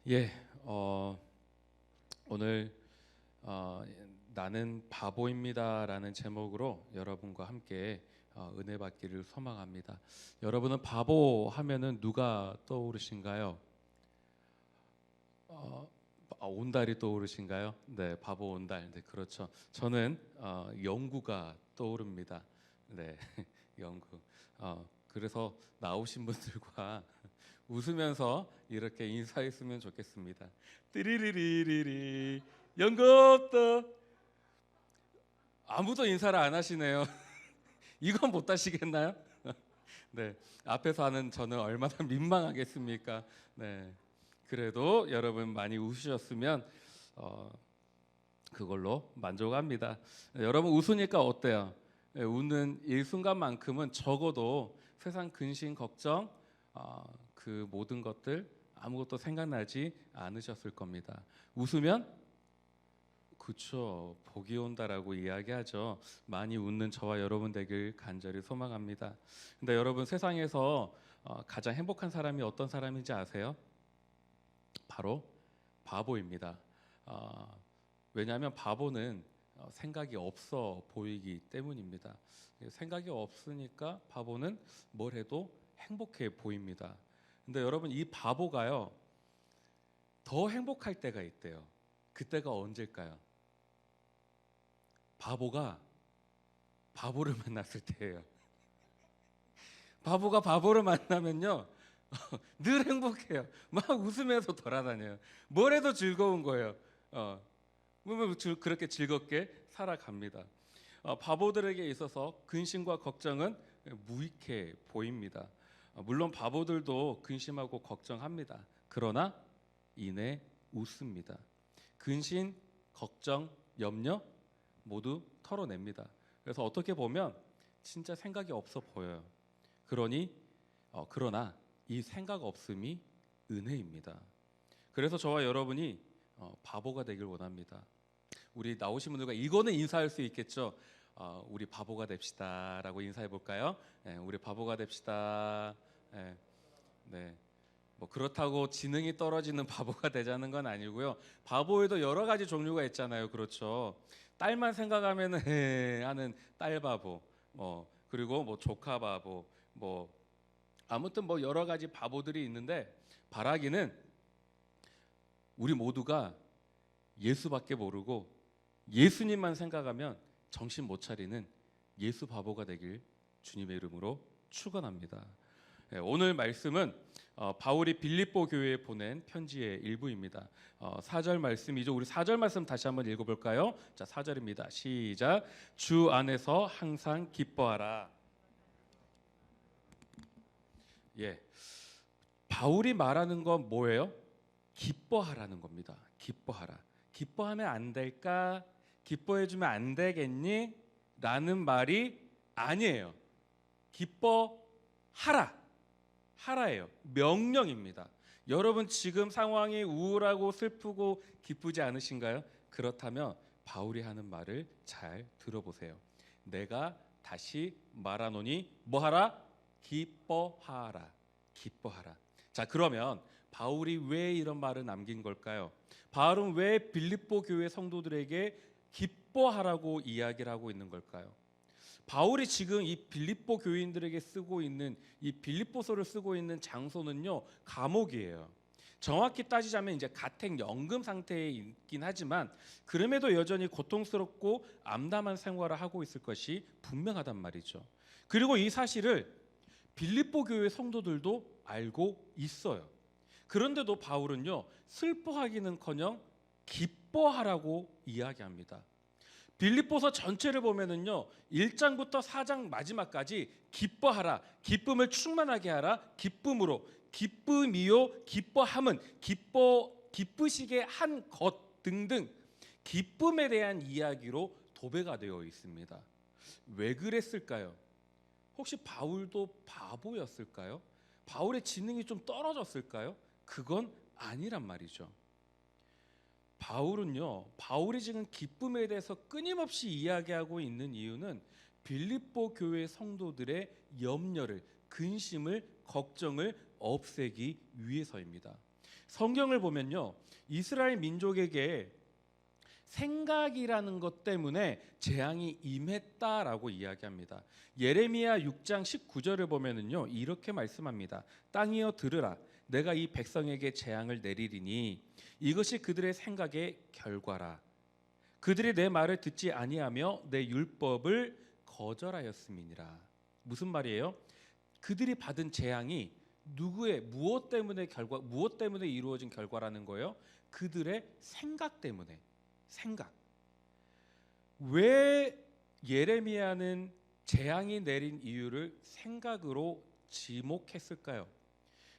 예, 오늘 나는 바보입니다라는 제목으로 여러분과 함께 은혜 받기를 소망합니다. 여러분은 바보 하면은 누가 떠오르신가요? 온달이 떠오르신가요? 네, 바보 온달. 네, 그렇죠. 저는 영구가 떠오릅니다. 네, 영구. 그래서 나오신 분들과 웃으면서 이렇게 인사했으면 좋겠습니다. 띠리리리리리 영겁다. 아무도 인사를 안 하시네요. 이건 못 하시겠나요? 네, 앞에서 하는 저는 얼마나 민망하겠습니까? 네, 그래도 여러분 많이 웃으셨으면 그걸로 만족합니다. 여러분 웃으니까 어때요? 웃는 이 순간만큼은 적어도 세상 근심 걱정 그 모든 것들 아무것도 생각나지 않으셨을 겁니다. 웃으면 그쵸, 복이 온다라고 이야기하죠. 많이 웃는 저와 여러분 되길 간절히 소망합니다. 근데 여러분 세상에서 가장 행복한 사람이 어떤 사람인지 아세요? 바로 바보입니다. 왜냐하면 바보는 생각이 없어 보이기 때문입니다. 생각이 없으니까 바보는 뭘 해도 행복해 보입니다. 근데 여러분 이 바보가요 더 행복할 때가 있대요. 그때가 언제일까요? 바보가 바보를 만났을 때예요. 바보가 바보를 만나면요 늘 행복해요. 막 웃으면서 돌아다녀요. 뭘 해도 즐거운 거예요. 그렇게 즐겁게 살아갑니다. 바보들에게 있어서 근심과 걱정은 무익해 보입니다. 물론 바보들도 근심하고 걱정합니다. 그러나 이내 웃습니다. 근심, 걱정, 염려 모두 털어냅니다. 그래서 어떻게 보면 진짜 생각이 없어 보여요. 그러나 이 생각 없음이 은혜입니다. 그래서 저와 여러분이 바보가 되길 원합니다. 우리 나오신 분들과 이거는 인사할 수 있겠죠. 우리 바보가 됩시다라고 인사해 볼까요? 네, 우리 바보가 됩시다. 네, 네. 뭐 그렇다고 지능이 떨어지는 바보가 되자는 건 아니고요. 바보에도 여러 가지 종류가 있잖아요. 그렇죠. 딸만 생각하면은 하는 딸 바보, 그리고 뭐 조카 바보, 뭐 아무튼 뭐 여러 가지 바보들이 있는데 바라기는 우리 모두가 예수밖에 모르고 예수님만 생각하면 정신 못 차리는 예수 바보가 되길 주님의 이름으로 축원합니다. 오늘 말씀은 바울이 빌립보 교회에 보낸 편지의 일부입니다. 4절 말씀이죠. 우리 4절 말씀 다시 한번 읽어볼까요? 자, 4절입니다. 시작. 주 안에서 항상 기뻐하라. 예, 바울이 말하는 건 뭐예요? 기뻐하라는 겁니다. 기뻐하라. 기뻐하면 안 될까? 기뻐해주면 안 되겠니? 라는 말이 아니에요. 기뻐하라. 하라예요. 명령입니다. 여러분 지금 상황이 우울하고 슬프고 기쁘지 않으신가요? 그렇다면 바울이 하는 말을 잘 들어보세요. 내가 다시 말하노니 뭐하라? 기뻐하라. 기뻐하라. 자, 그러면 바울이 왜 이런 말을 남긴 걸까요? 바울은 왜 빌립보 교회 성도들에게 기뻐하라고 이야기를 하고 있는 걸까요? 바울이 지금 이 빌립보 교인들에게 쓰고 있는 이 빌립보서를 쓰고 있는 장소는요 감옥이에요. 정확히 따지자면 이제 가택 연금 상태에 있긴 하지만 그럼에도 여전히 고통스럽고 암담한 생활을 하고 있을 것이 분명하단 말이죠. 그리고 이 사실을 빌립보 교회 성도들도 알고 있어요. 그런데도 바울은요 슬퍼하기는커녕 기뻐하라고 이야기합니다. 빌립보서 전체를 보면은요 1장부터 4장 마지막까지 기뻐하라, 기쁨을 충만하게 하라, 기쁨으로, 기쁨이요 기뻐함은, 기쁘시게 한 것 등등 기쁨에 대한 이야기로 도배가 되어 있습니다. 왜 그랬을까요? 혹시 바울도 바보였을까요? 바울의 지능이 좀 떨어졌을까요? 그건 아니란 말이죠. 바울이 지금 기쁨에 대해서 끊임없이 이야기하고 있는 이유는 빌립보 교회 성도들의 염려를, 근심을, 걱정을 없애기 위해서입니다. 성경을 보면요, 이스라엘 민족에게 생각이라는 것 때문에 재앙이 임했다라고 이야기합니다. 예레미야 6장 19절을 보면은요, 이렇게 말씀합니다. 땅이여 들으라, 내가 이 백성에게 재앙을 내리리니 이것이 그들의 생각의 결과라. 그들이 내 말을 듣지 아니하며 내 율법을 거절하였음이니라. 무슨 말이에요? 그들이 받은 재앙이 무엇 때문에 이루어진 결과라는 거예요? 그들의 생각 때문에. 생각. 왜 예레미야는 재앙이 내린 이유를 생각으로 지목했을까요?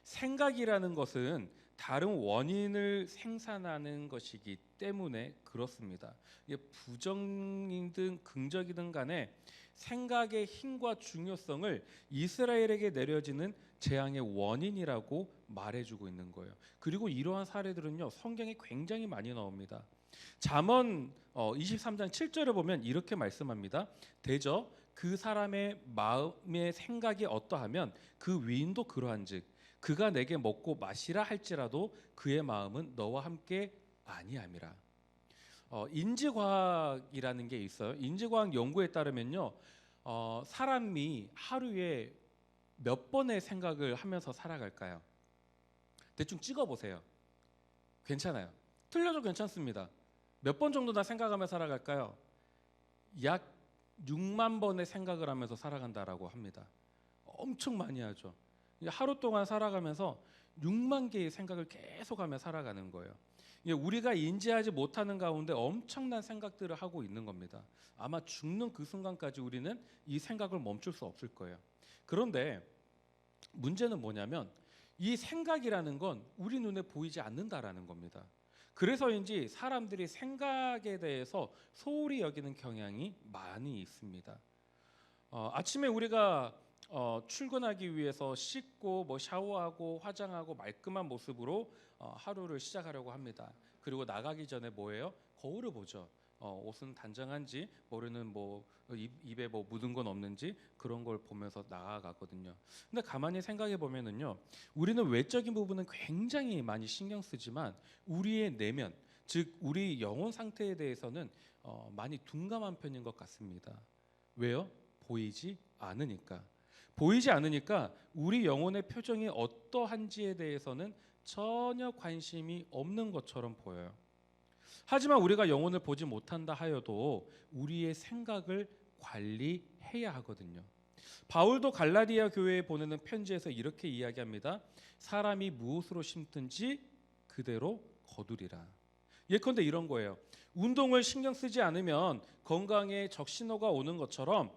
생각이라는 것은 다른 원인을 생산하는 것이기 때문에 그렇습니다. 이게 부정이든 긍정이든 간에 생각의 힘과 중요성을 이스라엘에게 내려지는 재앙의 원인이라고 말해주고 있는 거예요. 그리고 이러한 사례들은요, 성경에 굉장히 많이 나옵니다. 잠언 23장 7절을 보면 이렇게 말씀합니다. 대저 그 사람의 마음의 생각이 어떠하면 그 위인도 그러한즉 그가 내게 먹고 마시라 할지라도 그의 마음은 너와 함께 아니함이라. 인지과학이라는 게 있어요. 인지과학 연구에 따르면요, 사람이 하루에 몇 번의 생각을 하면서 살아갈까요? 대충 찍어보세요. 괜찮아요. 틀려도 괜찮습니다. 몇 번 정도나 생각하며 살아갈까요? 약 6만 번의 생각을 하면서 살아간다라고 합니다. 엄청 많이 하죠. 하루 동안 살아가면서 6만 개의 생각을 계속하며 살아가는 거예요. 우리가 인지하지 못하는 가운데 엄청난 생각들을 하고 있는 겁니다. 아마 죽는 그 순간까지 우리는 이 생각을 멈출 수 없을 거예요. 그런데 문제는 뭐냐면 이 생각이라는 건 우리 눈에 보이지 않는다라는 겁니다. 그래서인지 사람들이 생각에 대해서 소홀히 여기는 경향이 많이 있습니다. 아침에 우리가 출근하기 위해서 씻고 샤워하고 화장하고 말끔한 모습으로 하루를 시작하려고 합니다. 그리고 나가기 전에 뭐예요? 거울을 보죠. 옷은 단정한지, 머리는 입에 묻은 건 없는지 그런 걸 보면서 나아가거든요. 근데 가만히 생각해 보면은요, 우리는 외적인 부분은 굉장히 많이 신경 쓰지만 우리의 내면, 즉 우리 영혼 상태에 대해서는 많이 둔감한 편인 것 같습니다. 왜요? 보이지 않으니까. 보이지 않으니까 우리 영혼의 표정이 어떠한지에 대해서는 전혀 관심이 없는 것처럼 보여요. 하지만 우리가 영혼을 보지 못한다 하여도 우리의 생각을 관리해야 하거든요. 바울도 갈라디아 교회에 보내는 편지에서 이렇게 이야기합니다. 사람이 무엇으로 심든지 그대로 거두리라. 예컨대 이런 거예요. 운동을 신경 쓰지 않으면 건강에 적신호가 오는 것처럼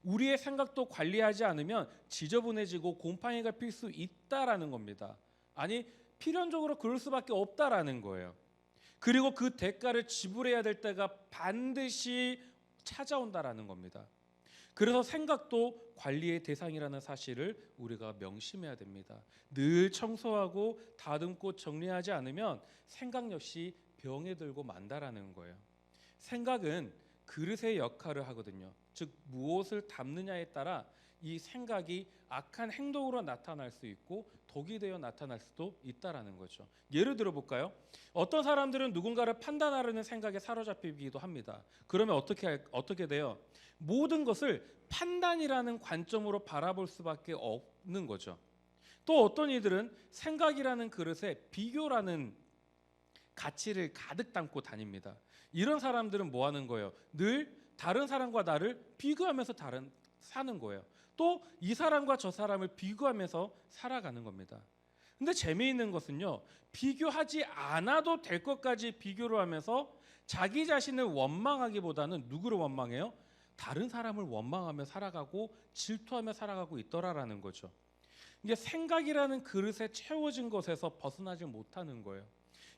우리의 생각도 관리하지 않으면 지저분해지고 곰팡이가 필 수 있다라는 겁니다. 아니, 필연적으로 그럴 수밖에 없다라는 거예요. 그리고 그 대가를 지불해야 될 때가 반드시 찾아온다라는 겁니다. 그래서 생각도 관리의 대상이라는 사실을 우리가 명심해야 됩니다. 늘 청소하고 다듬고 정리하지 않으면 생각 역시 병에 들고 만다라는 거예요. 생각은 그릇의 역할을 하거든요. 즉 무엇을 담느냐에 따라 이 생각이 악한 행동으로 나타날 수 있고 독이 되어 나타날 수도 있다라는 거죠. 예를 들어 볼까요? 어떤 사람들은 누군가를 판단하려는 생각에 사로잡히기도 합니다. 그러면 어떻게 돼요? 모든 것을 판단이라는 관점으로 바라볼 수밖에 없는 거죠. 또 어떤 이들은 생각이라는 그릇에 비교라는 가치를 가득 담고 다닙니다. 이런 사람들은 뭐 하는 거예요? 늘 다른 사람과 나를 비교하면서 사는 거예요. 또 이 사람과 저 사람을 비교하면서 살아가는 겁니다. 근데 재미있는 것은요, 비교하지 않아도 될 것까지 비교를 하면서 자기 자신을 원망하기보다는 누구를 원망해요? 다른 사람을 원망하며 살아가고 질투하며 살아가고 있더라라는 거죠. 이게 생각이라는 그릇에 채워진 것에서 벗어나지 못하는 거예요.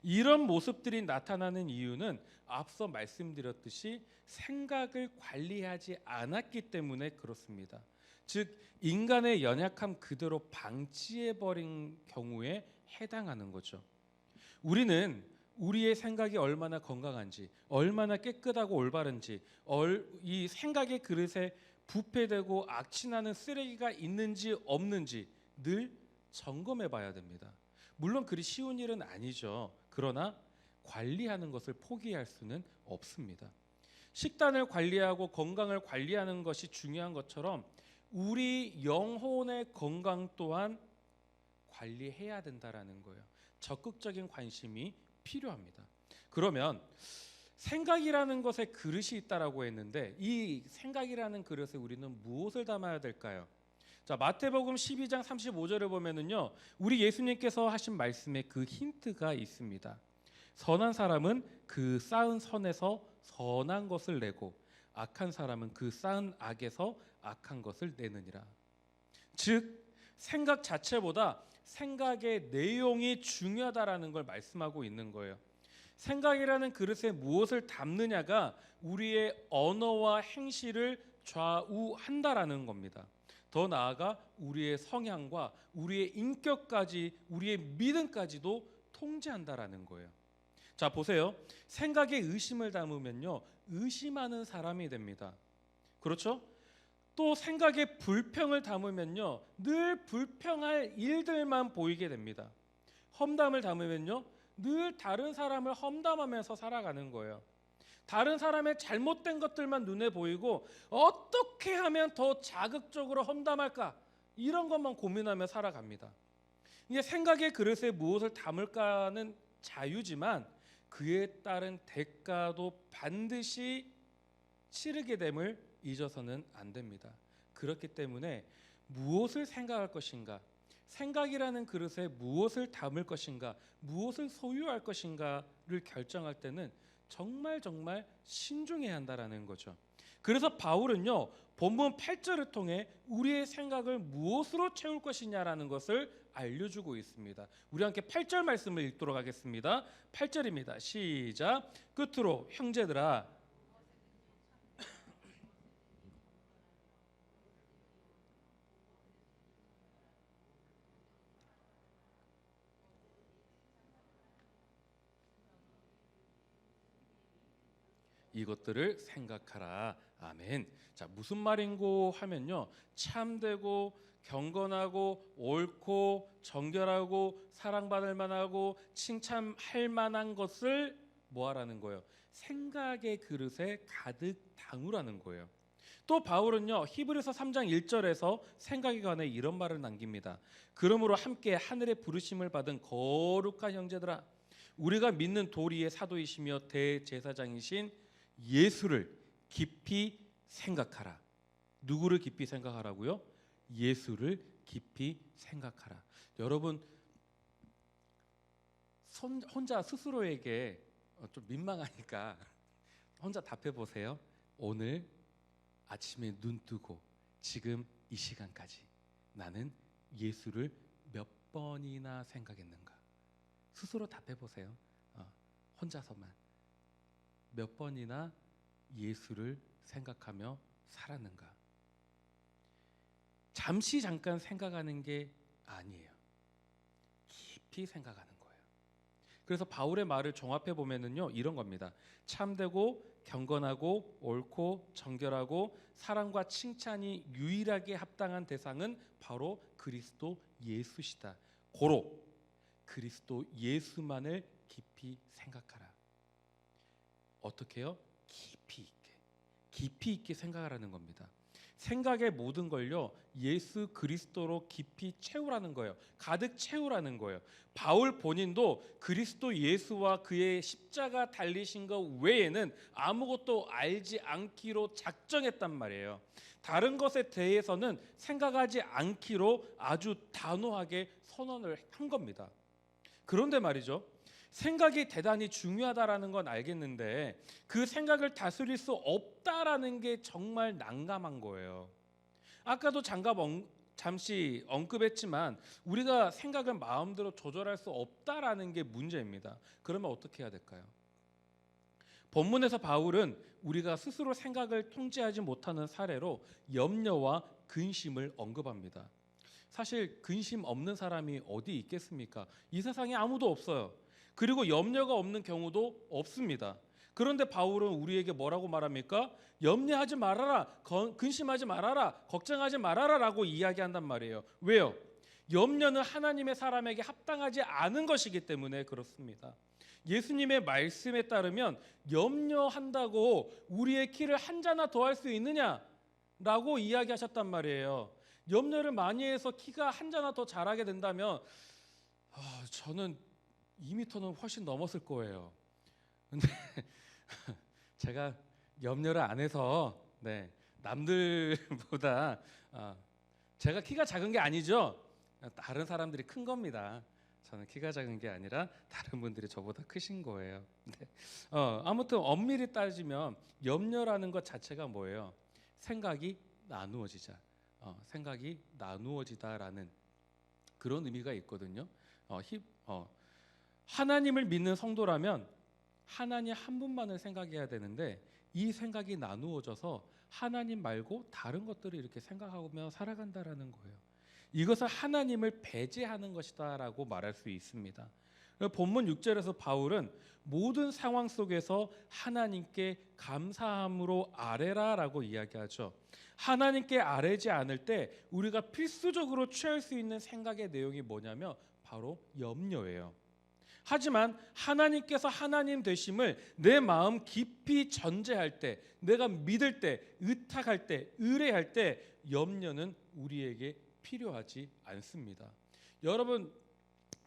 이런 모습들이 나타나는 이유는 앞서 말씀드렸듯이 생각을 관리하지 않았기 때문에 그렇습니다. 즉 인간의 연약함 그대로 방치해버린 경우에 해당하는 거죠. 우리는 우리의 생각이 얼마나 건강한지, 얼마나 깨끗하고 올바른지, 이 생각의 그릇에 부패되고 악취나는 쓰레기가 있는지 없는지 늘 점검해 봐야 됩니다. 물론 그리 쉬운 일은 아니죠. 그러나 관리하는 것을 포기할 수는 없습니다. 식단을 관리하고 건강을 관리하는 것이 중요한 것처럼 우리 영혼의 건강 또한 관리해야 된다라는 거예요. 적극적인 관심이 필요합니다. 그러면 생각이라는 것에 그릇이 있다라고 했는데 이 생각이라는 그릇에 우리는 무엇을 담아야 될까요? 자, 마태복음 12장 35절을 보면은요, 우리 예수님께서 하신 말씀에 그 힌트가 있습니다. 선한 사람은 그 쌓은 선에서 선한 것을 내고 악한 사람은 그 쌓은 악에서 악한 것을 내느니라. 즉 생각 자체보다 생각의 내용이 중요하다라는 걸 말씀하고 있는 거예요. 생각이라는 그릇에 무엇을 담느냐가 우리의 언어와 행실을 좌우한다라는 겁니다. 더 나아가 우리의 성향과 우리의 인격까지, 우리의 믿음까지도 통제한다라는 거예요. 자, 보세요. 생각에 의심을 담으면요, 의심하는 사람이 됩니다. 그렇죠? 또 생각에 불평을 담으면요, 늘 불평할 일들만 보이게 됩니다. 험담을 담으면요, 늘 다른 사람을 험담하면서 살아가는 거예요. 다른 사람의 잘못된 것들만 눈에 보이고 어떻게 하면 더 자극적으로 험담할까, 이런 것만 고민하며 살아갑니다. 이게 생각의 그릇에 무엇을 담을까는 자유지만 그에 따른 대가도 반드시 치르게 됨을 잊어서는 안 됩니다. 그렇기 때문에 무엇을 생각할 것인가, 생각이라는 그릇에 무엇을 담을 것인가, 무엇을 소유할 것인가를 결정할 때는 정말 신중해야 한다라는 거죠. 그래서 바울은요, 본문 8절을 통해 우리의 생각을 무엇으로 채울 것이냐라는 것을 알려주고 있습니다. 우리 함께 8절 말씀을 읽도록 하겠습니다. 8절입니다. 시작. 끝으로 형제들아, 이것들을 생각하라. 아멘. 자, 무슨 말인고 하면요, 참되고 경건하고 옳고 정결하고 사랑받을 만하고 칭찬할 만한 것을 뭐하라는 거예요? 생각의 그릇에 가득 담으라는 거예요. 또 바울은요, 히브리서 3장 1절에서 생각에 관해 이런 말을 남깁니다. 그러므로 함께 하늘의 부르심을 받은 거룩한 형제들아, 우리가 믿는 도리의 사도이시며 대제사장이신 예수를 깊이 생각하라. 누구를 깊이 생각하라고요? 예수를 깊이 생각하라. 여러분, 혼자 스스로에게 좀 민망하니까 혼자 답해 보세요. 오늘 아침에 눈 뜨고 지금 이 시간까지 나는 예수를 몇 번이나 생각했는가? 스스로 답해 보세요. 혼자서만 몇 번이나 예수를 생각하며 살았는가? 잠깐 생각하는 게 아니에요. 깊이 생각하는 거예요. 그래서 바울의 말을 종합해 보면은요, 이런 겁니다. 참되고 경건하고 옳고 정결하고 사랑과 칭찬이 유일하게 합당한 대상은 바로 그리스도 예수시다. 고로 그리스도 예수만을 깊이 생각하라. 어떻게요? 깊이 있게 생각하라는 겁니다. 생각의 모든 걸요, 예수 그리스도로 깊이 채우라는 거예요. 가득 채우라는 거예요. 바울 본인도 그리스도 예수와 그의 십자가 달리신 것 외에는 아무것도 알지 않기로 작정했단 말이에요. 다른 것에 대해서는 생각하지 않기로 아주 단호하게 선언을 한 겁니다. 그런데 말이죠, 생각이 대단히 중요하다라는 건 알겠는데 그 생각을 다스릴 수 없다라는 게 정말 난감한 거예요. 아까도 잠시 언급했지만 우리가 생각을 마음대로 조절할 수 없다라는 게 문제입니다. 그러면 어떻게 해야 될까요? 본문에서 바울은 우리가 스스로 생각을 통제하지 못하는 사례로 염려와 근심을 언급합니다. 사실 근심 없는 사람이 어디 있겠습니까? 이 세상에 아무도 없어요. 그리고 염려가 없는 경우도 없습니다. 그런데 바울은 우리에게 뭐라고 말합니까? 염려하지 말아라, 근심하지 말아라, 걱정하지 말아라 라고 이야기한단 말이에요. 왜요? 염려는 하나님의 사람에게 합당하지 않은 것이기 때문에 그렇습니다. 예수님의 말씀에 따르면 염려한다고 우리의 키를 한 자나 더 할 수 있느냐라고 이야기하셨단 말이에요. 염려를 많이 해서 키가 한 자나 더 자라게 된다면 저는 2m는 훨씬 넘었을 거예요. 근데 제가 염려를 안 해서 남들보다 제가 키가 작은 게 아니죠. 다른 사람들이 큰 겁니다. 저는 키가 작은 게 아니라 다른 분들이 저보다 크신 거예요. 아무튼 엄밀히 따지면 염려라는 것 자체가 뭐예요? 생각이 나누어지자, 생각이 나누어지다라는 그런 의미가 있거든요. 하나님을 믿는 성도라면 하나님 한 분만을 생각해야 되는데 이 생각이 나누어져서 하나님 말고 다른 것들을 이렇게 생각하며 살아간다라는 거예요. 이것을 하나님을 배제하는 것이다라고 말할 수 있습니다. 본문 6절에서 바울은 모든 상황 속에서 하나님께 감사함으로 아뢰라라고 이야기하죠. 하나님께 아뢰지 않을 때 우리가 필수적으로 취할 수 있는 생각의 내용이 뭐냐면 바로 염려예요. 하지만 하나님께서 하나님 되심을 내 마음 깊이 전제할 때, 내가 믿을 때, 의탁할 때, 의뢰할 때 염려는 우리에게 필요하지 않습니다. 여러분,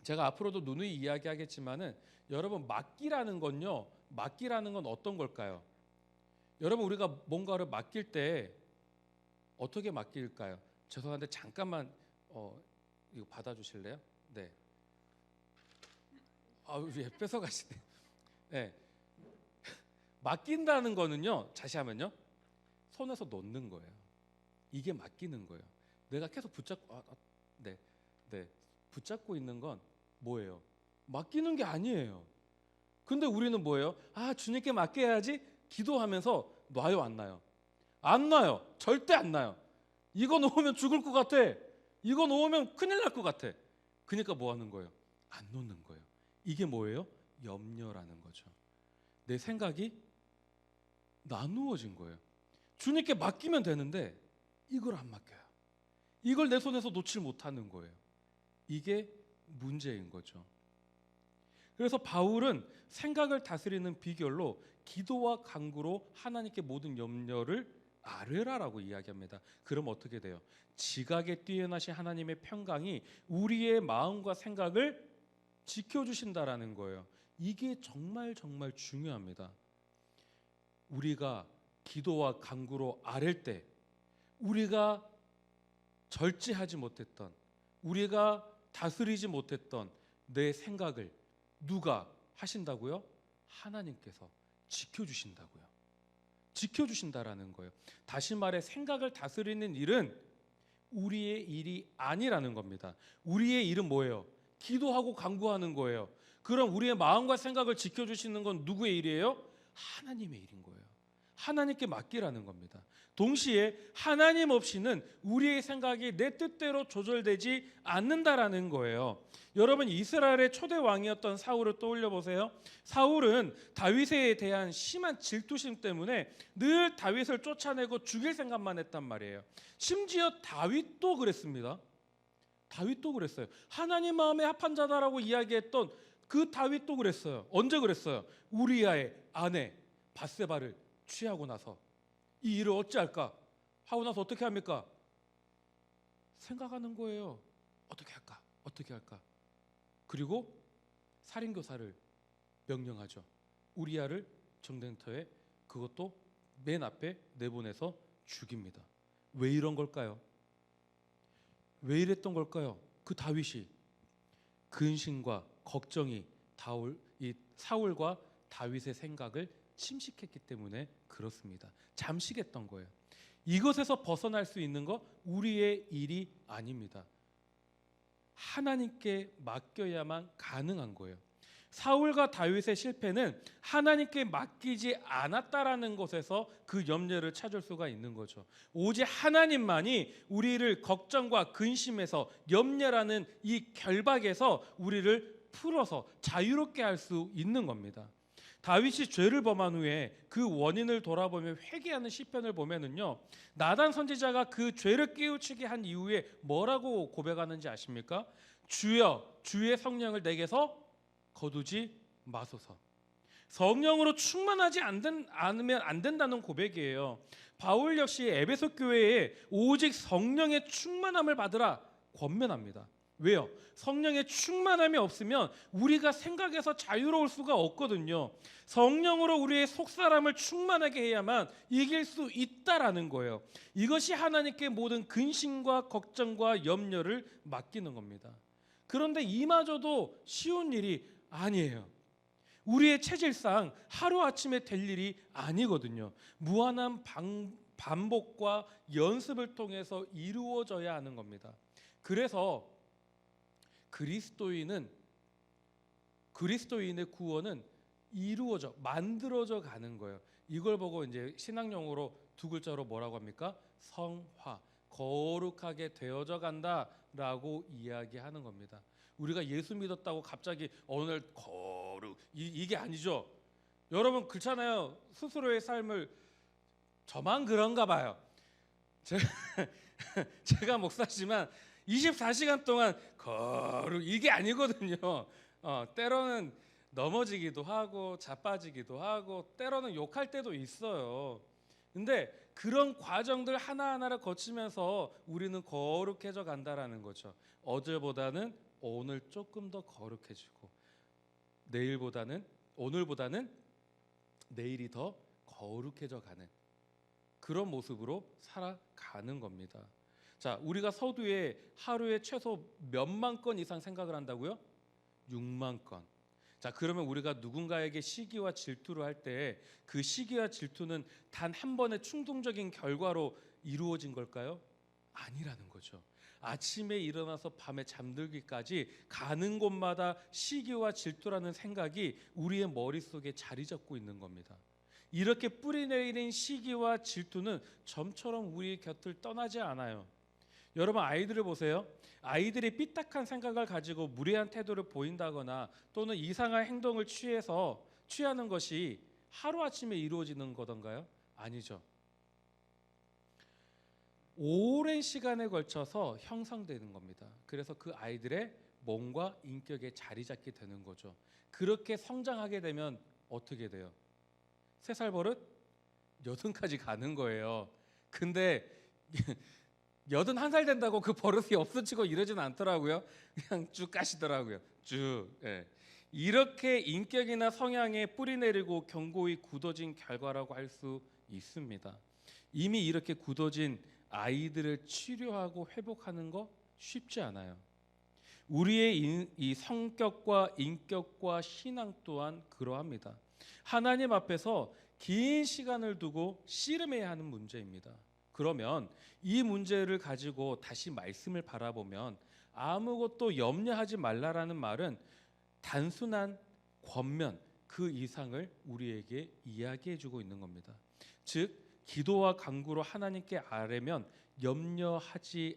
제가 앞으로도 누누이 이야기하겠지만은 여러분 맡기라는 건요. 맡기라는 건 어떤 걸까요? 여러분 우리가 뭔가를 맡길 때 어떻게 맡길까요? 죄송한데 잠깐만 이거 받아주실래요? 네. 왜 뺏어가시네. 네. 맡긴다는 거는요. 다시 하면요. 손에서 놓는 거예요. 이게 맡기는 거예요. 내가 계속 붙잡고 있는 건 뭐예요? 맡기는 게 아니에요. 근데 우리는 뭐예요? 주님께 맡겨야지 기도하면서 놔요, 안 놔요? 안 놔요. 절대 안 놔요. 이거 놓으면 죽을 것 같아. 이거 놓으면 큰일 날 것 같아. 그러니까 뭐 하는 거예요? 안 놓는 거예요. 이게 뭐예요? 염려라는 거죠. 내 생각이 나누어진 거예요. 주님께 맡기면 되는데 이걸 안 맡겨요. 이걸 내 손에서 놓질 못하는 거예요. 이게 문제인 거죠. 그래서 바울은 생각을 다스리는 비결로 기도와 간구로 하나님께 모든 염려를 아뢰라라고 이야기합니다. 그럼 어떻게 돼요? 지각에 뛰어나신 하나님의 평강이 우리의 마음과 생각을 지켜주신다라는 거예요. 이게 정말 중요합니다. 우리가 기도와 간구로 아랠 때 우리가 절제하지 못했던, 우리가 다스리지 못했던 내 생각을 누가 하신다고요? 하나님께서 지켜주신다고요. 지켜주신다라는 거예요. 다시 말해 생각을 다스리는 일은 우리의 일이 아니라는 겁니다. 우리의 일은 뭐예요? 기도하고 간구하는 거예요. 그럼 우리의 마음과 생각을 지켜주시는 건 누구의 일이에요? 하나님의 일인 거예요. 하나님께 맡기라는 겁니다. 동시에 하나님 없이는 우리의 생각이 내 뜻대로 조절되지 않는다라는 거예요. 여러분 이스라엘의 초대 왕이었던 사울을 떠올려 보세요. 사울은 다윗에 대한 심한 질투심 때문에 늘 다윗을 쫓아내고 죽일 생각만 했단 말이에요. 심지어 다윗도 그랬습니다. 다윗도 그랬어요. 하나님 마음에 합한 자다라고 이야기했던 그 다윗도 그랬어요. 언제 그랬어요? 우리아의 아내 밧세바를 취하고 나서 이 일을 어찌할까 하고 나서 어떻게 합니까? 생각하는 거예요. 어떻게 할까? 어떻게 할까? 그리고 살인교사를 명령하죠. 우리아를 정den터에 그것도 맨 앞에 내보내서 죽입니다. 왜 이런 걸까요? 왜 이랬던 걸까요? 그 다윗이 근심과 걱정이 사울과 다윗의 생각을 침식했기 때문에 그렇습니다. 잠식했던 거예요. 이것에서 벗어날 수 있는 거 우리의 일이 아닙니다. 하나님께 맡겨야만 가능한 거예요. 사울과 다윗의 실패는 하나님께 맡기지 않았다라는 것에서 그 염려를 찾을 수가 있는 거죠. 오직 하나님만이 우리를 걱정과 근심에서 염려라는 이 결박에서 우리를 풀어서 자유롭게 할 수 있는 겁니다. 다윗이 죄를 범한 후에 그 원인을 돌아보며 회개하는 시편을 보면은요, 나단 선지자가 그 죄를 깨우치게 한 이후에 뭐라고 고백하는지 아십니까? 주여, 주의 성령을 내게서 거두지 마소서. 성령으로 충만하지 않으면 안 된다는 고백이에요. 바울 역시 에베소 교회에 오직 성령의 충만함을 받으라 권면합니다. 왜요? 성령의 충만함이 없으면 우리가 생각해서 자유로울 수가 없거든요. 성령으로 우리의 속사람을 충만하게 해야만 이길 수 있다라는 거예요. 이것이 하나님께 모든 근심과 걱정과 염려를 맡기는 겁니다. 그런데 이마저도 쉬운 일이 아니에요. 우리의 체질상 하루아침에 될 일이 아니거든요. 무한한 반복과 연습을 통해서 이루어져야 하는 겁니다. 그래서 그리스도인의 구원은 만들어져 가는 거예요. 이걸 보고 이제 신학용어로 두 글자로 뭐라고 합니까? 성화, 거룩하게 되어져 간다라고 이야기하는 겁니다. 우리가 예수 믿었다고 갑자기 어느 날 거룩 이게 아니죠. 여러분 그렇잖아요. 스스로의 삶을 저만 그런가 봐요. 제가 목사지만 24시간 동안 거룩 이게 아니거든요. 때로는 넘어지기도 하고 자빠지기도 하고 때로는 욕할 때도 있어요. 근데 그런 과정들 하나하나를 거치면서 우리는 거룩해져 간다라는 거죠. 어제보다는 오늘 조금 더 거룩해지고 오늘보다는 내일이 더 거룩해져 가는 그런 모습으로 살아가는 겁니다. 자, 우리가 서두에 하루에 최소 몇만 건 이상 생각을 한다고요? 6만 건. 자, 그러면 우리가 누군가에게 시기와 질투를 할 때 그 시기와 질투는 단 한 번의 충동적인 결과로 이루어진 걸까요? 아니라는 거죠. 아침에 일어나서 밤에 잠들기까지 가는 곳마다 시기와 질투라는 생각이 우리의 머릿속에 자리 잡고 있는 겁니다. 이렇게 뿌리내리는 시기와 질투는 점처럼 우리 곁을 떠나지 않아요. 여러분 아이들을 보세요. 아이들이 삐딱한 생각을 가지고 무례한 태도를 보인다거나 또는 이상한 행동을 취하는 것이 하루아침에 이루어지는 거던가요? 아니죠. 오랜 시간에 걸쳐서 형성되는 겁니다. 그래서 그 아이들의 몸과 인격에 자리 잡게 되는 거죠. 그렇게 성장하게 되면 어떻게 돼요? 3살 버릇 80까지 가는 거예요. 근데 81살 된다고 그 버릇이 없어지고 이러진 않더라고요. 그냥 쭉 가시더라고요. 쭉. 예. 이렇게 인격이나 성향에 뿌리내리고 견고히 굳어진 결과라고 할 수 있습니다. 이미 이렇게 굳어진 아이들을 치료하고 회복하는 거 쉽지 않아요. 우리의 이 성격과 인격과 신앙 또한 그러합니다. 하나님 앞에서 긴 시간을 두고 씨름해야 하는 문제입니다. 그러면 이 문제를 가지고 다시 말씀을 바라보면 아무것도 염려하지 말라라는 말은 단순한 권면 그 이상을 우리에게 이야기해주고 있는 겁니다. 즉 기도와 간구로 하나님께 아뢰면 염려하지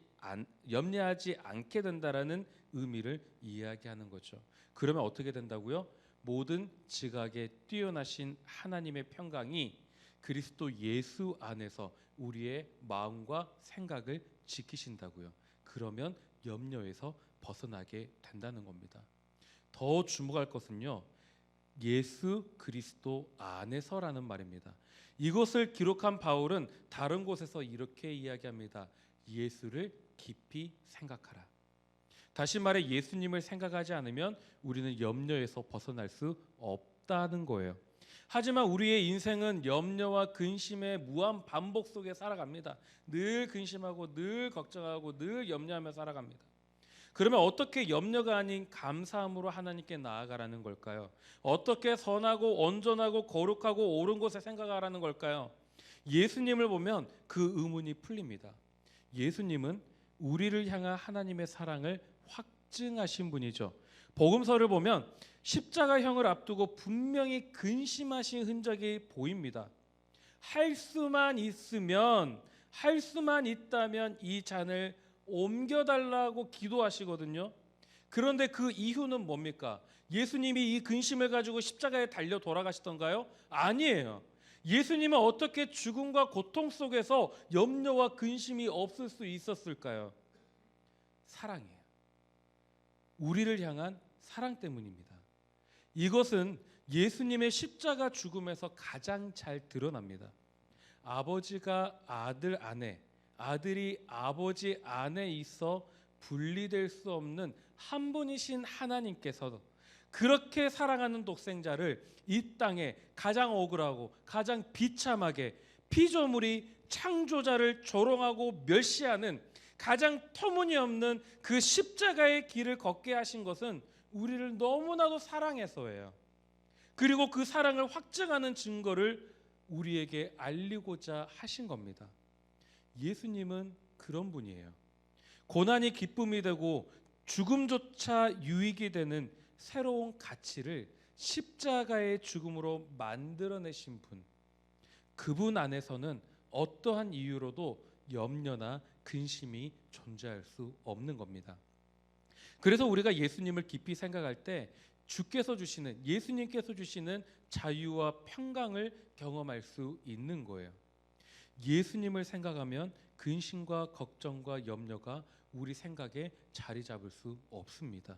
않게 된다라는 의미를 이야기하는 거죠. 그러면 어떻게 된다고요? 모든 지각에 뛰어나신 하나님의 평강이 그리스도 예수 안에서 우리의 마음과 생각을 지키신다고요. 그러면 염려에서 벗어나게 된다는 겁니다. 더 주목할 것은요. 예수 그리스도 안에서라는 말입니다. 이것을 기록한 바울은 다른 곳에서 이렇게 이야기합니다. 예수를 깊이 생각하라. 다시 말해 예수님을 생각하지 않으면 우리는 염려에서 벗어날 수 없다는 거예요. 하지만 우리의 인생은 염려와 근심의 무한 반복 속에 살아갑니다. 늘 근심하고 늘 걱정하고 늘 염려하며 살아갑니다. 그러면 어떻게 염려가 아닌 감사함으로 하나님께 나아가라는 걸까요? 어떻게 선하고 온전하고 거룩하고 옳은 곳에 생각하라는 걸까요? 예수님을 보면 그 의문이 풀립니다. 예수님은 우리를 향한 하나님의 사랑을 확증하신 분이죠. 복음서를 보면 십자가형을 앞두고 분명히 근심하신 흔적이 보입니다. 할 수만 있다면 이 잔을 옮겨달라고 기도하시거든요. 그런데 그 이유는 뭡니까? 예수님이 이 근심을 가지고 십자가에 달려 돌아가시던가요? 아니에요. 예수님은 어떻게 죽음과 고통 속에서 염려와 근심이 없을 수 있었을까요? 사랑이에요. 우리를 향한 사랑 때문입니다. 이것은 예수님의 십자가 죽음에서 가장 잘 드러납니다. 아버지가 아들 안에, 아들이 아버지 안에 있어 분리될 수 없는 한 분이신 하나님께서 그렇게 사랑하는 독생자를 이 땅에 가장 억울하고 가장 비참하게 피조물이 창조자를 조롱하고 멸시하는 가장 터무니없는 그 십자가의 길을 걷게 하신 것은 우리를 너무나도 사랑해서예요. 그리고 그 사랑을 확증하는 증거를 우리에게 알리고자 하신 겁니다. 예수님은 그런 분이에요. 고난이 기쁨이 되고 죽음조차 유익이 되는 새로운 가치를 십자가의 죽음으로 만들어내신 분. 그분 안에서는 어떠한 이유로도 염려나 근심이 존재할 수 없는 겁니다. 그래서 우리가 예수님을 깊이 생각할 때 예수님께서 주시는 자유와 평강을 경험할 수 있는 거예요. 예수님을 생각하면 근심과 걱정과 염려가 우리 생각에 자리 잡을 수 없습니다.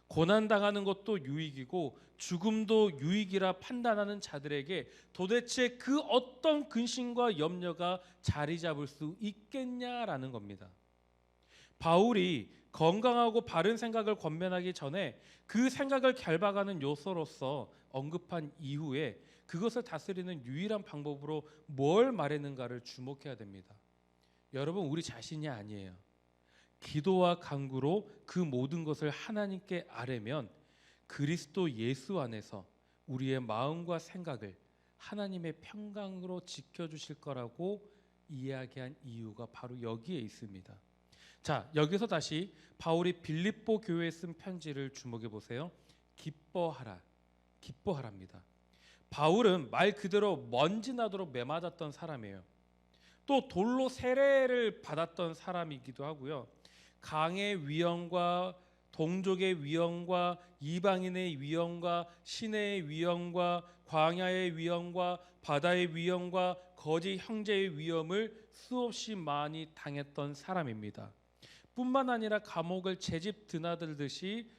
고난당하는 것도 유익이고 죽음도 유익이라 판단하는 자들에게 도대체 그 어떤 근심과 염려가 자리 잡을 수 있겠냐라는 겁니다. 바울이 건강하고 바른 생각을 권면하기 전에 그 생각을 결박하는 요소로서 언급한 이후에 그것을 다스리는 유일한 방법으로 뭘 말했는가를 주목해야 됩니다. 여러분, 우리 자신이 아니에요. 기도와 간구로 그 모든 것을 하나님께 아뢰면 그리스도 예수 안에서 우리의 마음과 생각을 하나님의 평강으로 지켜주실 거라고 이야기한 이유가 바로 여기에 있습니다. 자, 여기서 다시 바울이 빌립보 교회에 쓴 편지를 주목해 보세요. 기뻐하라, 기뻐하랍니다. 바울은 말 그대로 먼지 나도록 매맞았던 사람이에요. 또 돌로 세례를 받았던 사람이기도 하고요. 강의 위험과 동족의 위험과 이방인의 위험과 시내의 위험과 광야의 위험과 바다의 위험과 거짓 형제의 위험을 수없이 많이 당했던 사람입니다. 뿐만 아니라 감옥을 제집 드나들듯이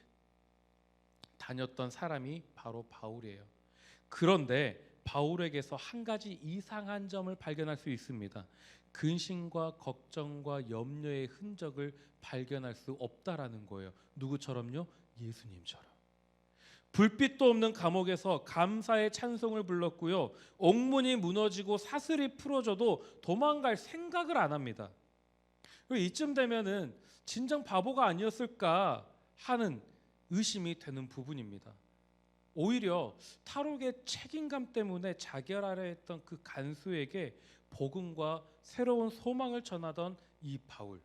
다녔던 사람이 바로 바울이에요. 그런데 바울에게서 한 가지 이상한 점을 발견할 수 있습니다. 근심과 걱정과 염려의 흔적을 발견할 수 없다라는 거예요. 누구처럼요? 예수님처럼. 불빛도 없는 감옥에서 감사의 찬송을 불렀고요. 옥문이 무너지고 사슬이 풀어져도 도망갈 생각을 안 합니다. 이쯤 되면은 진정 바보가 아니었을까 하는 의심이 되는 부분입니다. 오히려 탈옥의 책임감 때문에 자결하려 했던 그 간수에게 복음과 새로운 소망을 전하던 이 바울.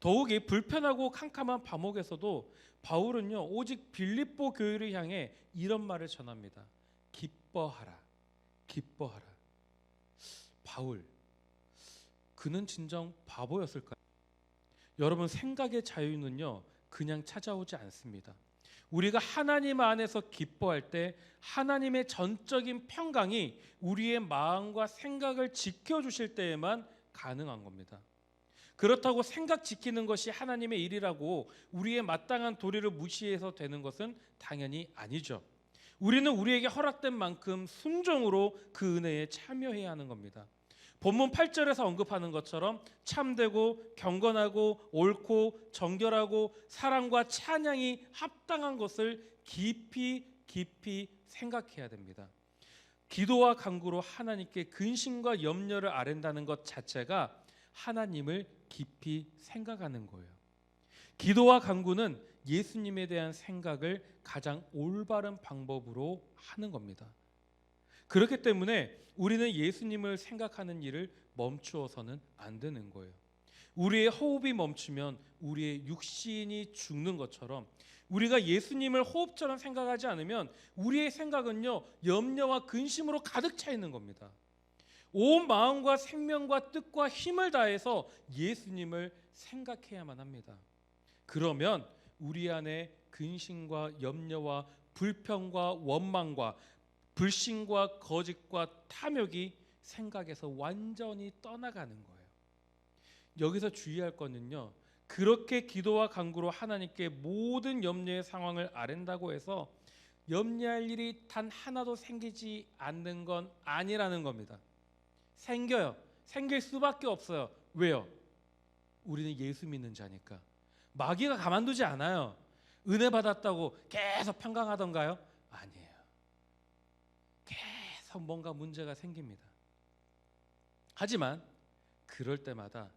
더욱이 불편하고 캄캄한 감옥에서도 바울은요, 오직 빌립보 교회를 향해 이런 말을 전합니다. 기뻐하라, 기뻐하라. 바울, 그는 진정 바보였을까요? 여러분, 생각의 자유는요, 그냥 찾아오지 않습니다. 우리가 하나님 안에서 기뻐할 때 하나님의 전적인 평강이 우리의 마음과 생각을 지켜주실 때에만 가능한 겁니다. 그렇다고 생각 지키는 것이 하나님의 일이라고 우리의 마땅한 도리를 무시해서 되는 것은 당연히 아니죠. 우리는 우리에게 허락된 만큼 순종으로 그 은혜에 참여해야 하는 겁니다. 본문 8절에서 언급하는 것처럼 참되고 경건하고 옳고 정결하고 사랑과 찬양이 합당한 것을 깊이 생각해야 됩니다. 기도와 간구로 하나님께 근심과 염려를 아랜다는 것 자체가 하나님을 깊이 생각하는 거예요. 기도와 간구는 예수님에 대한 생각을 가장 올바른 방법으로 하는 겁니다. 그렇기 때문에 우리는 예수님을 생각하는 일을 멈추어서는 안 되는 거예요. 우리의 호흡이 멈추면 우리의 육신이 죽는 것처럼 우리가 예수님을 호흡처럼 생각하지 않으면 우리의 생각은요, 염려와 근심으로 가득 차 있는 겁니다. 온 마음과 생명과 뜻과 힘을 다해서 예수님을 생각해야만 합니다. 그러면 우리 안에 근심과 염려와 불평과 원망과 불신과 거짓과 탐욕이 생각에서 완전히 떠나가는 거예요. 여기서 주의할 거는요, 그렇게 기도와 간구로 하나님께 모든 염려의 상황을 아랜다고 해서 염려할 일이 단 하나도 생기지 않는 건 아니라는 겁니다. 생겨요. 생길 수밖에 없어요. 왜요? 우리는 예수 믿는 자니까. 마귀가 가만두지 않아요. 은혜 받았다고 계속 평강하던가요? 아니에요. 계속 뭔가 문제가 생깁니다. 하지만 그럴 때마다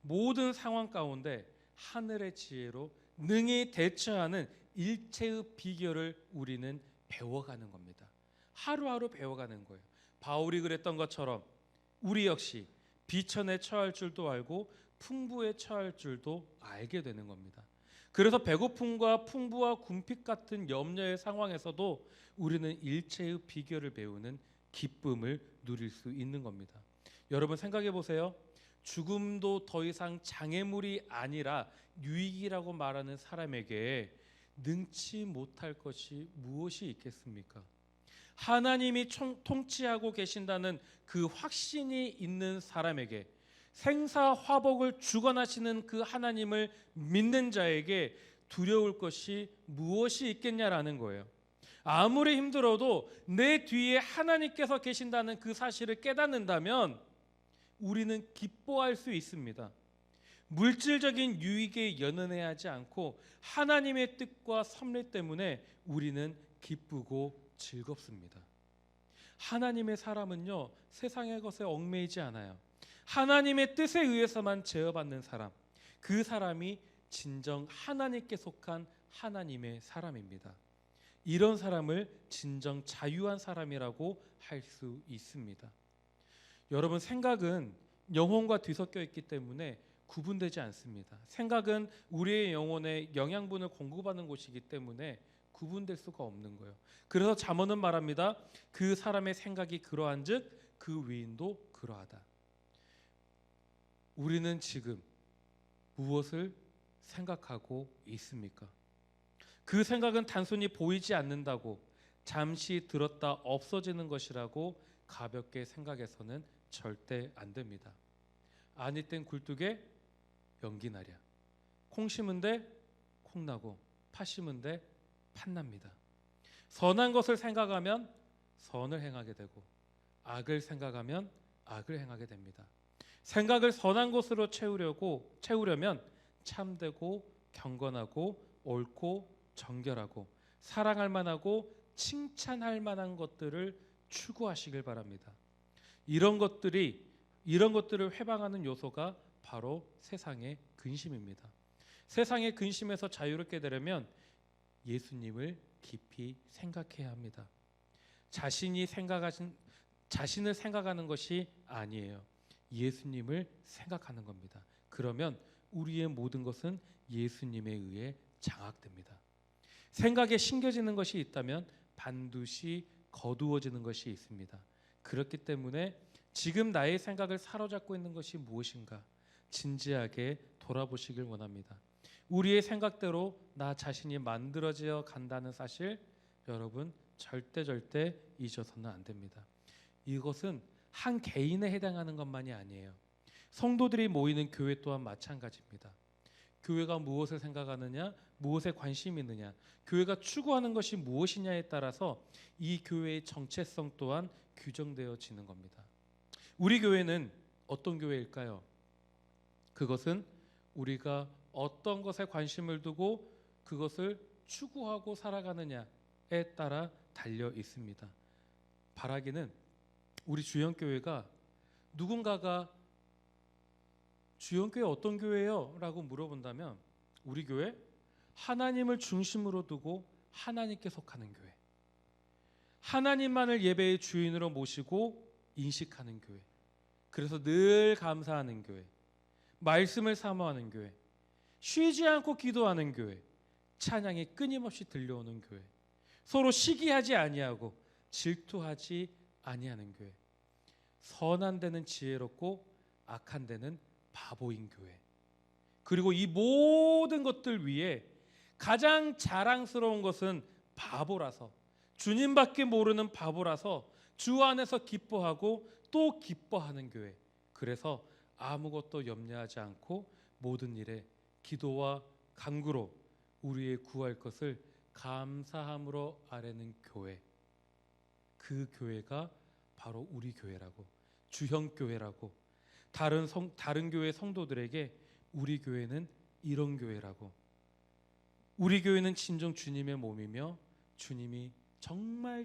모든 상황 가운데 하늘의 지혜로 능히 대처하는 일체의 비결을 우리는 배워가는 겁니다. 하루하루 배워가는 거예요. 바울이 그랬던 것처럼 우리 역시 비천에 처할 줄도 알고 풍부에 처할 줄도 알게 되는 겁니다. 그래서 배고픔과 풍부와 궁핍 같은 염려의 상황에서도 우리는 일체의 비결을 배우는 기쁨을 누릴 수 있는 겁니다. 여러분 생각해 보세요. 죽음도 더 이상 장애물이 아니라 유익이라고 말하는 사람에게 능치 못할 것이 무엇이 있겠습니까? 하나님이 통치하고 계신다는 그 확신이 있는 사람에게, 생사화복을 주관하시는 그 하나님을 믿는 자에게 두려울 것이 무엇이 있겠냐라는 거예요. 아무리 힘들어도 내 뒤에 하나님께서 계신다는 그 사실을 깨닫는다면 우리는 기뻐할 수 있습니다. 물질적인 유익에 연연해하지 않고 하나님의 뜻과 섭리 때문에 우리는 기쁘고 즐겁습니다. 하나님의 사람은요, 세상의 것에 얽매이지 않아요. 하나님의 뜻에 의해서만 제어받는 사람, 그 사람이 진정 하나님께 속한 하나님의 사람입니다. 이런 사람을 진정 자유한 사람이라고 할 수 있습니다. 여러분, 생각은 영혼과 뒤섞여 있기 때문에 구분되지 않습니다. 생각은 우리의 영혼에 영양분을 공급하는 곳이기 때문에 구분될 수가 없는 거예요. 그래서 잠언은 말합니다. 그 사람의 생각이 그러한즉 그 위인도 그러하다. 우리는 지금 무엇을 생각하고 있습니까? 그 생각은 단순히 보이지 않는다고, 잠시 들었다 없어지는 것이라고 가볍게 생각해서는 절대 안 됩니다. 아니 땐 굴뚝에 연기 나랴. 콩 심은데 콩 나고 팥 심은데 팥 납니다. 선한 것을 생각하면 선을 행하게 되고 악을 생각하면 악을 행하게 됩니다. 생각을 선한 것으로 채우려면 참되고 경건하고 옳고 정결하고 사랑할 만하고 칭찬할 만한 것들을 추구하시길 바랍니다. 이런 것들을 회방하는 요소가 바로 세상의 근심입니다. 세상의 근심에서 자유롭게 되려면 예수님을 깊이 생각해야 합니다. 자신을 생각하는 것이 아니에요. 예수님을 생각하는 겁니다. 그러면 우리의 모든 것은 예수님에 의해 장악됩니다. 생각에 심겨지는 것이 있다면 반드시 거두어지는 것이 있습니다. 그렇기 때문에 지금 나의 생각을 사로잡고 있는 것이 무엇인가 진지하게 돌아보시길 원합니다. 우리의 생각대로 나 자신이 만들어져 간다는 사실, 여러분 절대 잊어서는 안 됩니다. 이것은 한 개인에 해당하는 것만이 아니에요. 성도들이 모이는 교회 또한 마찬가지입니다. 교회가 무엇을 생각하느냐, 무엇에 관심이 있느냐, 교회가 추구하는 것이 무엇이냐에 따라서 이 교회의 정체성 또한 규정되어지는 겁니다. 우리 교회는 어떤 교회일까요? 그것은 우리가 어떤 것에 관심을 두고 그것을 추구하고 살아가느냐에 따라 달려 있습니다. 바라기는 우리 주영교회가 누군가가 주영교회 어떤 교회예요? 라고 물어본다면 우리 교회 하나님을 중심으로 두고 하나님께 속하는 교회, 하나님만을 예배의 주인으로 모시고 인식하는 교회, 그래서 늘 감사하는 교회, 말씀을 사모하는 교회, 쉬지 않고 기도하는 교회, 찬양이 끊임없이 들려오는 교회, 서로 시기하지 아니하고 질투하지 아니하는 교회, 선한 데는 지혜롭고 악한 데는 바보인 교회, 그리고 이 모든 것들 위에 가장 자랑스러운 것은 바보라서, 주님밖에 모르는 바보라서 주 안에서 기뻐하고 또 기뻐하는 교회. 그래서 아무것도 염려하지 않고 모든 일에 기도와 간구로 우리의 구할 것을 감사함으로 아뢰는 교회. 그 교회가 바로 우리 교회라고, 주형 교회라고, 다른 교회 성도들에게 우리 교회는 이런 교회라고, 우리 교회는 진정 주님의 몸이며 주님이 정말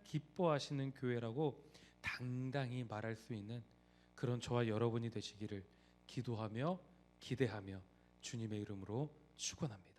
기뻐하시는 교회라고 당당히 말할 수 있는 그런 저와 여러분이 되시기를 기도하며 기대하며 주님의 이름으로 축원합니다.